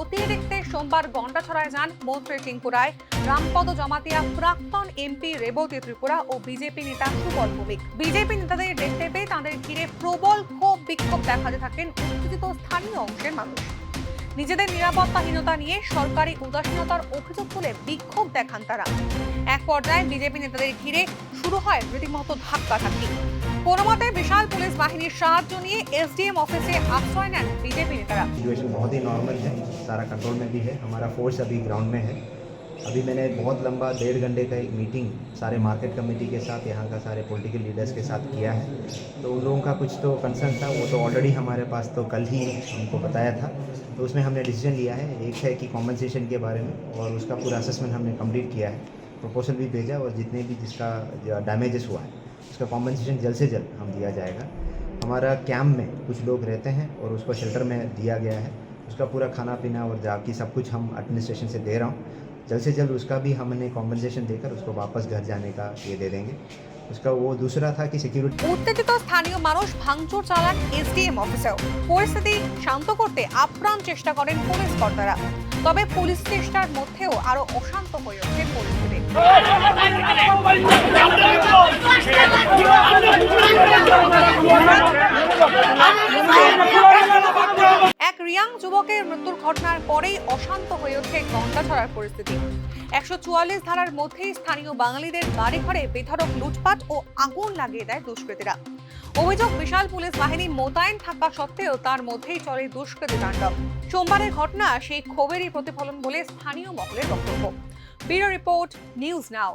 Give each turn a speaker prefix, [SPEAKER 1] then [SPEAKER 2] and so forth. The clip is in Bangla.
[SPEAKER 1] খতিয়ে দেখতে সোমবার গন্ডাছড়ায় যান মন্ত্রী ত্রিপুরায় রামপদ জমাতিয়া প্রাক্তন এমপি রেবতী ত্রিপুরা ও বিজেপি নেতা সুবল ভৌমিক। বিজেপি নেতাদের দেখতে পেয়ে তাদের ঘিরে প্রবল ক্ষোভ বিক্ষোভ দেখাতে থাকেন উত্তেজিত স্থানীয় অংশের মানুষ। নিজেদের নিরাপত্তাহীনতা নিয়ে সরকারি উদাসীনতার অভিযোগ তুলে বিক্ষোভ দেখান তারা। এক পর্যায়ে বিজেপি নেতাদের ঘিরে শুরু হয় রীতিমতো ধাক্কাধাক্কি। কোনো মতে বিশাল পুলিশ বাহিনীর সাহায্য নিয়ে एसडीएम ऑफिस से आश्रय नेन बीजेपी नेतारा।
[SPEAKER 2] सिचुएशन बहुत ही नॉर्मल है, सारा कंट्रोल में भी है, हमारा फोर्स अभी ग्राउंड में है। अभी मैंने बहुत लंबा 1.5 घंटे का एक मीटिंग सारे मार्केट कमेटी के साथ, यहाँ का सारे पॉलिटिकल लीडर्स के साथ किया है। तो उन लोगों का कुछ तो कंसर्न था, वो तो ऑलरेडी हमारे पास तो कल ही हमको बताया था। तो उसमें हमने डिसीजन लिया है, एक है कि कॉम्पनसेशन के बारे में, और उसका पूरा असेसमेंट हमने कंप्लीट किया है, प्रपोजल भी भेजा, और जितने भी जिसका डैमेजेस हुआ है उसका कॉम्पनसेशन जल्द से जल्द हम दिया जाएगा। हमारा कैंप में कुछ लोग रहते हैं और उसको शेल्टर में दिया गया है, उसका पूरा खाना पीना और जाकी सब कुछ हम एडमिनिस्ट्रेशन से दे रहा हूँ। जल्द से जल्द उसका भी हमने कॉम्पनसेशन देकर उसको वापस घर जाने का ये दे देंगे। उसका वो दूसरा था कि सिक्योरिटी।
[SPEAKER 1] উত্তেজিত স্থানীয় মানুষ ভাঙচুর চালান এসডিএম অফিসেও। পরিস্থিতি শান্ত করতে আপ্রাণ চেষ্টা করেন পুলিশ কর্তারা। তবে পুলিশ চেষ্টার মধ্যেও আরো অশান্ত হয়ে ওঠে পরিস্থিতি। এক রিয়াং যুবকের মৃত্যুর ঘটনার পরেই অশান্ত হয়ে ওঠে গন্ডাছড়ার পরিস্থিতি। 144 ধারার মধ্যেই স্থানীয় বাঙালিদের বাড়ি ঘরে বেধড়ক লুটপাট ও আগুন লাগিয়ে দেয় দুষ্কৃতীরা। অভিযোগ, বিশাল পুলিশ বাহিনী মোতায়েন থাকা সত্ত্বেও তার মধ্যেই চলে দুষ্কৃতী তাণ্ডব। সোমবারের ঘটনা সেই ক্ষোভেরই প্রতিফলন বলে স্থানীয় মহলের বক্তব্য। Bureau report, news now.